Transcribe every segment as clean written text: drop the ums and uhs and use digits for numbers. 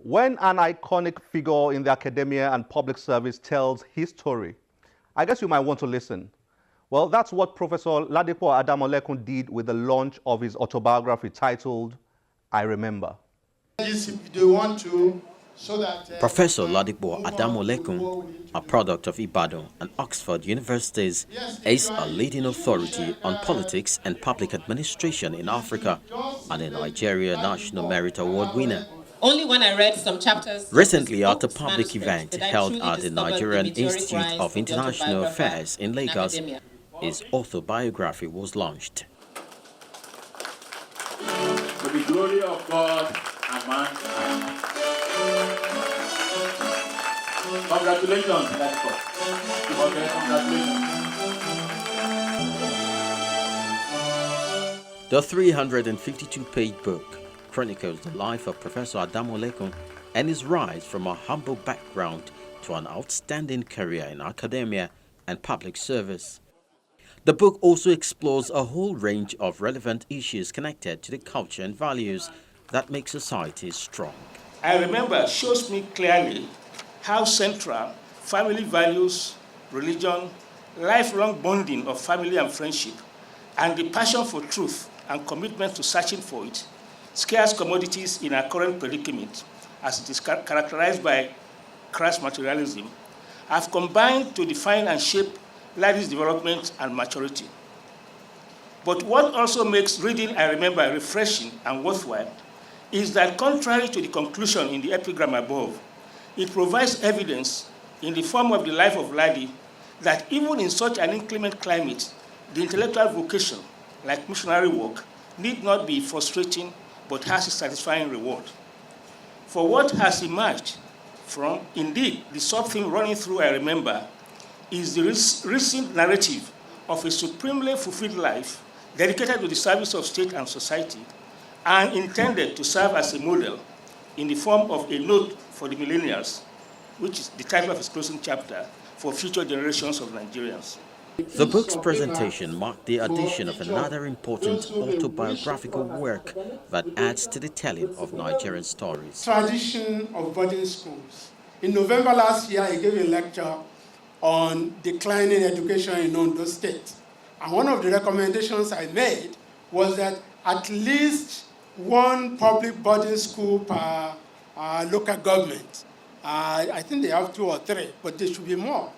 When an iconic figure in the academia and public service tells his story, I guess you might want to listen. Well, that's what Professor Ladipo Adamolekun did with the launch of his autobiography titled, I Remember. If they want to, so that, Professor Ladipo Adamolekun, a product of Ibadan and Oxford Universities, is a leading authority on politics and public administration in Africa and a Nigeria National Merit Award winner. Only when I read some chapters Recently, at a public event held at the Nigerian Institute of International Affairs in Lagos, his autobiography was launched. To the glory of God and mankind. Congratulations, Ladipo. Congratulations. The 352-page book chronicles the life of Professor Adamolekun and his rise from a humble background to an outstanding career in academia and public service. The book also explores a whole range of relevant issues connected to the culture and values that make society strong. I remember shows me clearly how central family values, religion, lifelong bonding of family and friendship, and the passion for truth and commitment to searching for it, scarce commodities in our current predicament, as it is characterized by crass materialism, have combined to define and shape Ladi's development and maturity. But what also makes reading I Remember refreshing and worthwhile is that, contrary to the conclusion in the epigram above, it provides evidence in the form of the life of Ladi that even in such an inclement climate, the intellectual vocation, like missionary work, need not be frustrating but has a satisfying reward. For what has emerged from, indeed, the sub-theme running through I Remember is the recent narrative of a supremely fulfilled life dedicated to the service of state and society and intended to serve as a model in the form of a note for the millennials, which is the title of his closing chapter, for future generations of Nigerians. The book's presentation marked the addition of another important autobiographical work that adds to the telling of Nigerian stories. Tradition of boarding schools. In November last year, I gave a lecture on declining education in Ondo State. And one of the recommendations I made was that at least one public boarding school per local government. I think they have 2 or 3, but there should be more.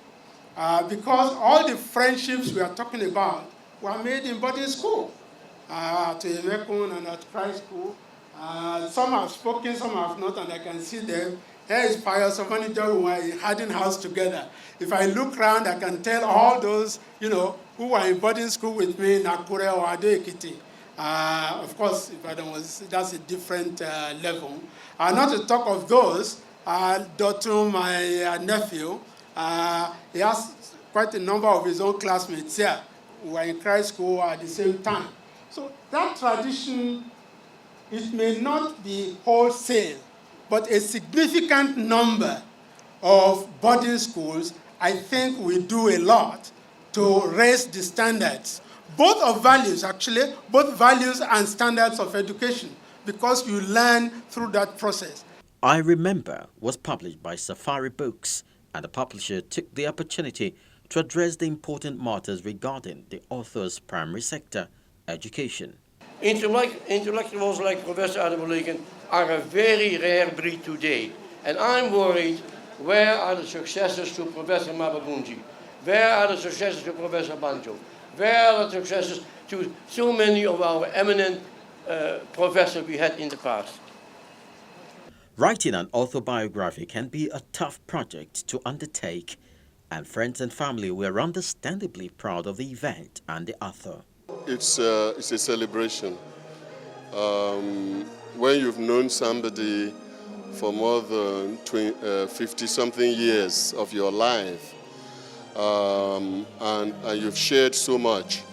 Because all the friendships we are talking about were made in boarding school. Autobiography and at Christ School. Some have spoken, some have not, and I can see them. Here is Pius, a manager who were in Harding House together. If I look around, I can tell all those, who were in boarding school with me in Akure or Ado-Ekiti. Of course, that's a different level. Not to talk of those, Dotum, my nephew, he has quite a number of his own classmates here who were in Christ School at the same time. So that tradition, it may not be wholesale, but a significant number of boarding schools, I think we do a lot to raise the standards, both of values, actually, both values and standards of education, because you learn through that process. I Remember was published by Safari Books, and the publisher took the opportunity to address the important matters regarding the author's primary sector, education. Intellectuals like Professor Adamolekun are a very rare breed today. And I'm worried, where are the successors to Professor Mababunji? Where are the successors to Professor Banjo? Where are the successors to so many of our eminent professors we had in the past? Writing an autobiography can be a tough project to undertake, and friends and family were understandably proud of the event and the author. It's a celebration. When you've known somebody for more than 50-something years of your life, and you've shared so much,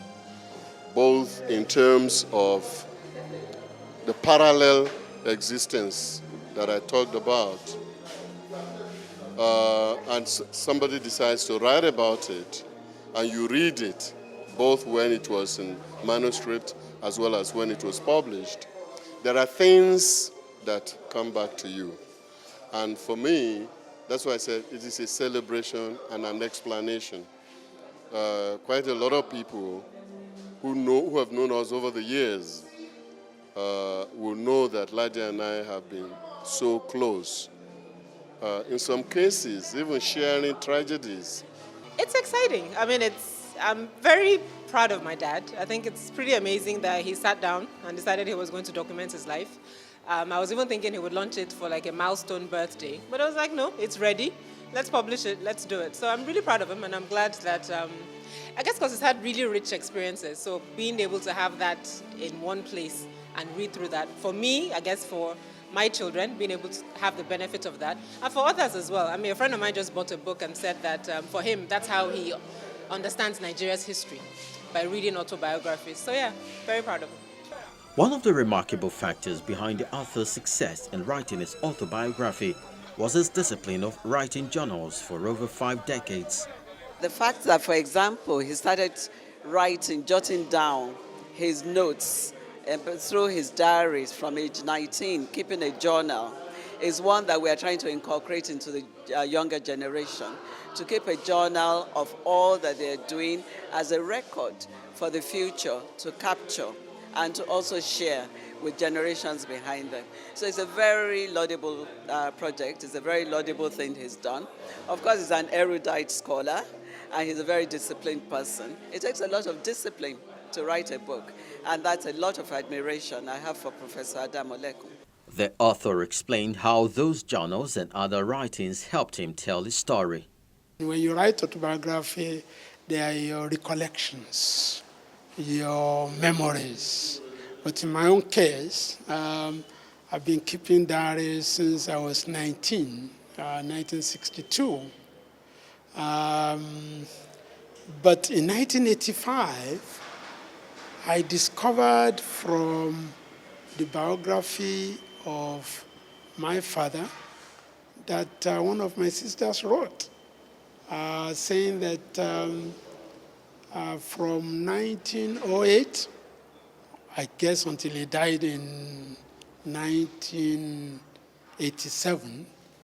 both in terms of the parallel existence that I talked about, and somebody decides to write about it, and you read it, both when it was in manuscript as well as when it was published, there are things that come back to you. And for me, that's why I said it is a celebration and an explanation. Quite a lot of people who have known us over the years will know that Ladia and I have been so close. In some cases, even sharing tragedies. It's exciting. I mean, I'm very proud of my dad. I think it's pretty amazing that he sat down and decided he was going to document his life. I was even thinking he would launch it for like a milestone birthday. But I was like, no, it's ready. Let's publish it. Let's do it. So I'm really proud of him, and I'm glad that, I guess because he's had really rich experiences. So being able to have that in one place and read through that, for me, I guess for my children, being able to have the benefit of that, and for others as well. I mean, a friend of mine just bought a book and said that for him, that's how he understands Nigeria's history, by reading autobiographies. So yeah, very proud of him. One of the remarkable factors behind the author's success in writing his autobiography was his discipline of writing journals for over 5 decades. The fact that, for example, he started writing, jotting down his notes through his diaries from age 19, keeping a journal, is one that we are trying to incorporate into the younger generation, to keep a journal of all that they're doing as a record for the future to capture and to also share with generations behind them. So it's a very laudable project. It's a very laudable thing he's done. Of course, he's an erudite scholar, and he's a very disciplined person. It takes a lot of discipline to write a book, and that's a lot of admiration I have for Professor Adamolekun. The author explained how those journals and other writings helped him tell his story. When you write autobiography, they are your recollections, your memories. But in my own case, I've been keeping diaries since I was 1962. But in 1985, I discovered from the biography of my father that one of my sisters wrote, saying that from 1908, I guess until he died in 1987,